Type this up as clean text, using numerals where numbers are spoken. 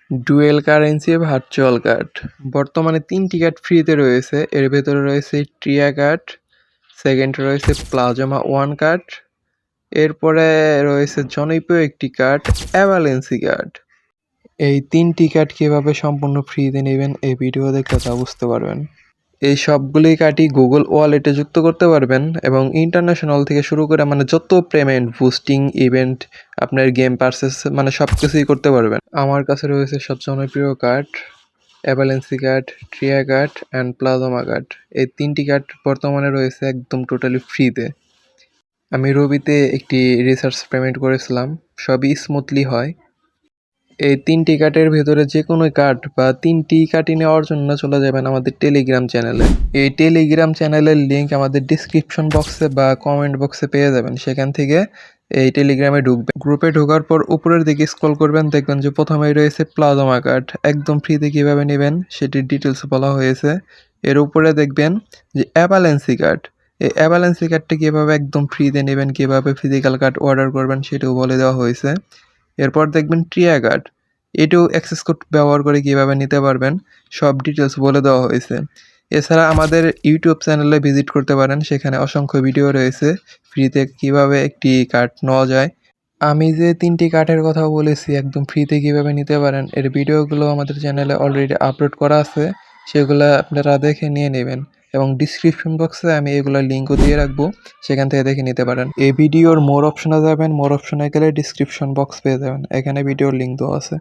Dual currency virtual card বর্তমানে ৩টি card ফ্রিতে রয়েছে। এর ভেতরে রয়েছে ট্রিয়া কার্ড, সেকেন্ডে রয়েছে প্লাজমা ওয়ান কার্ড, এরপরে রয়েছে জনপ্রিয় একটি কার্ড অ্যাভালেন্সি কার্ড। এই ৩টি কার্ড কীভাবে সম্পূর্ণ ফ্রিতে নেবেন এই ভিডিও দেখলে তা বুঝতে পারবেন। এই সবগুলি কার্ডই গুগল ওয়ালেটে যুক্ত করতে পারবেন এবং ইন্টারন্যাশনাল থেকে শুরু করে যত পেমেন্ট, বুস্টিং, ইভেন্ট, আপনার গেম পারচেস সব কিছুই করতে পারবেন। আমার কাছে রয়েছে সব জনপ্রিয় কার্ড অ্যাভালেন্সি কার্ড, ট্রিয়া কার্ড অ্যান্ড প্লাজমা কার্ড। এই ৩টি কার্ড বর্তমানে রয়েছে একদম টোটালি ফ্রিতে। আমি রবিতে একটি রিসার্চ পেমেন্ট করেছিলাম, সবই স্মুথলি হয়। এই ৩টি কার্ডের ভেতরে যে কোনো কার্ড বা ৩টি কার্ডই নেওয়ার জন্য চলে যাবেন আমাদের টেলিগ্রাম চ্যানেলে। এই টেলিগ্রাম চ্যানেলের লিঙ্ক আমাদের ডিসক্রিপশন বক্সে বা কমেন্ট বক্সে পেয়ে যাবেন। সেখান থেকে এই টেলিগ্রামে ঢুকবেন। গ্রুপে ঢোকার পর উপরের দিকে স্ক্রল করবেন, দেখবেন যে প্রথমেই রয়েছে প্লাজমা কার্ড। একদম ফ্রিতে কীভাবে নেবেন সেটির ডিটেলস বলা হয়েছে। এর উপরে দেখবেন যে অ্যাভালেন্সি কার্ড। এই অ্যাভালেন্সি কার্ডটা কীভাবে একদম ফ্রিতে নেবেন, কীভাবে ফিজিক্যাল কার্ড অর্ডার করবেন সেটাও বলে দেওয়া হয়েছে। এরপর দেখবেন ট্রিয়া কার্ড, এটাও অ্যাক্সেস কোড ব্যবহার করে কীভাবে নিতে পারবেন সব ডিটেলস বলে দেওয়া হয়েছে। এছাড়া আমাদের ইউটিউব চ্যানেলে ভিজিট করতে পারেন, সেখানে অসংখ্য ভিডিও রয়েছে ফ্রিতে কীভাবে একটি কার্ড নেওয়া যায়। আমি যে 3টি কার্ডের কথা বলেছি একদম ফ্রিতে কীভাবে নিতে পারেন, এর ভিডিওগুলো আমাদের চ্যানেলে অলরেডি আপলোড করা আছে, সেগুলো আপনারা দেখে নিয়ে নেবেন এবং ডিসক্রিপশন বক্সে আমি এগুলোর লিঙ্কও দিয়ে রাখবো, সেখান থেকে দেখে নিতে পারেন। এই ভিডিওর মোর অপশনে যাবেন, মোর অপশনে গেলে ডিসক্রিপশন বক্স পেয়ে যাবেন, এখানে ভিডিওর লিঙ্ক দেওয়া আছে।